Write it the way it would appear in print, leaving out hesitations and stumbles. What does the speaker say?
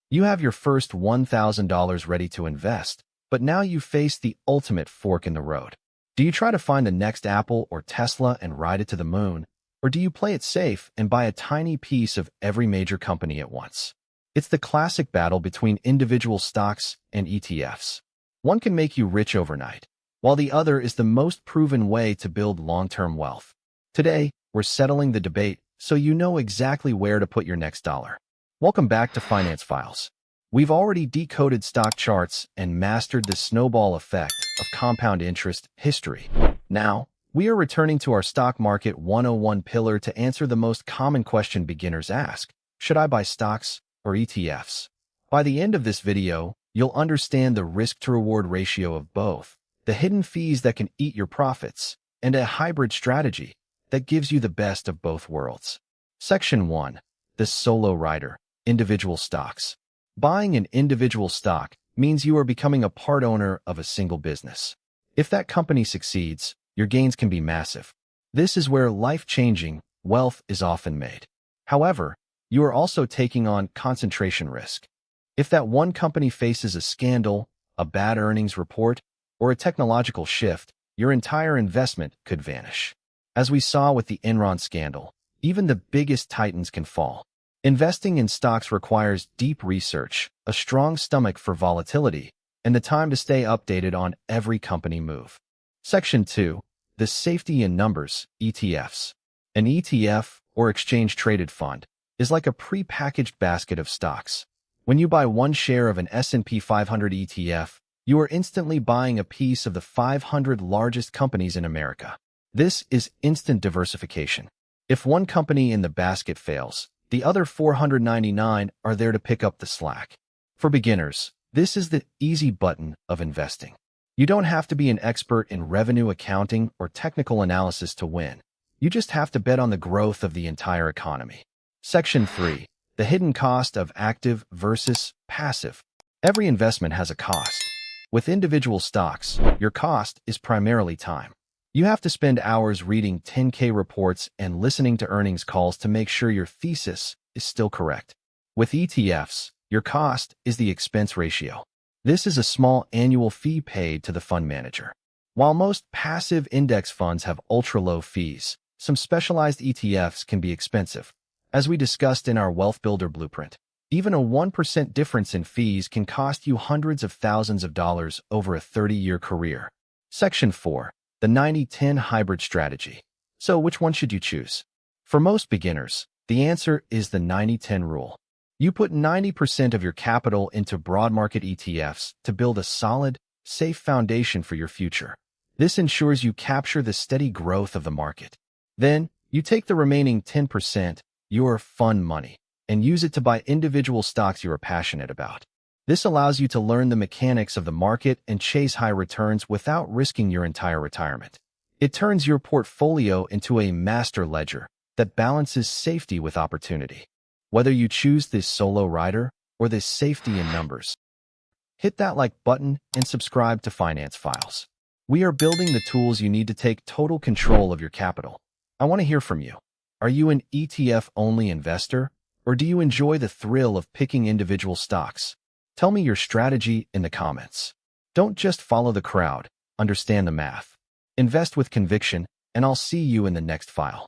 You have your first $1,000 ready to invest, but now you face the ultimate fork in the road. Do you try to find the next Apple or Tesla and ride it to the moon? Or do you play it safe and buy a tiny piece of every major company at once? It's the classic battle between individual stocks and ETFs. One can make you rich overnight, while the other is the most proven way to build long-term wealth. Today, we're settling the debate so you know exactly where to put your next dollar. Welcome back to Finance Files. We've already decoded stock charts and mastered the snowball effect of compound interest history. Now, we are returning to our stock market 101 pillar to answer the most common question beginners ask: should I buy stocks or ETFs? By the end of this video, you'll understand the risk-to-reward ratio of both, the hidden fees that can eat your profits, and a hybrid strategy that gives you the best of both worlds. Section 1. The Solo Rider, Individual Stocks. Buying an individual stock means you are becoming a part owner of a single business. If that company succeeds, your gains can be massive. This is where life-changing wealth is often made. However, you are also taking on concentration risk. If that one company faces a scandal, a bad earnings report, or a technological shift, your entire investment could vanish. As we saw with the Enron scandal, even the biggest titans can fall. Investing in stocks requires deep research, a strong stomach for volatility, and the time to stay updated on every company move. Section 2. The Safety in Numbers, ETFs. An ETF, or exchange-traded fund, is like a pre-packaged basket of stocks. When you buy one share of an S&P 500 ETF, you are instantly buying a piece of the 500 largest companies in America. This is instant diversification. If one company in the basket fails, the other 499 are there to pick up the slack. For beginners, this is the easy button of investing. You don't have to be an expert in revenue accounting or technical analysis to win. You just have to bet on the growth of the entire economy. Section 3. The Hidden Cost of Active versus Passive. Every investment has a cost. With individual stocks, your cost is primarily time. You have to spend hours reading 10K reports and listening to earnings calls to make sure your thesis is still correct. With ETFs, your cost is the expense ratio. This is a small annual fee paid to the fund manager. While most passive index funds have ultra-low fees, some specialized ETFs can be expensive. As we discussed in our Wealth Builder Blueprint, even a 1% difference in fees can cost you hundreds of thousands of dollars over a 30-year career. Section 4. The 90-10 Hybrid Strategy. So which one should you choose? For most beginners, the answer is the 90-10 rule. You put 90% of your capital into broad market ETFs to build a solid, safe foundation for your future. This ensures you capture the steady growth of the market. Then, you take the remaining 10%, your fun money, and use it to buy individual stocks you are passionate about. This allows you to learn the mechanics of the market and chase high returns without risking your entire retirement. It turns your portfolio into a master ledger that balances safety with opportunity. Whether you choose this solo rider or this safety in numbers, hit that like button and subscribe to Finance Files. We are building the tools you need to take total control of your capital. I want to hear from you. Are you an ETF-only investor, or do you enjoy the thrill of picking individual stocks? Tell me your strategy in the comments. Don't just follow the crowd, understand the math. Invest with conviction, and I'll see you in the next file.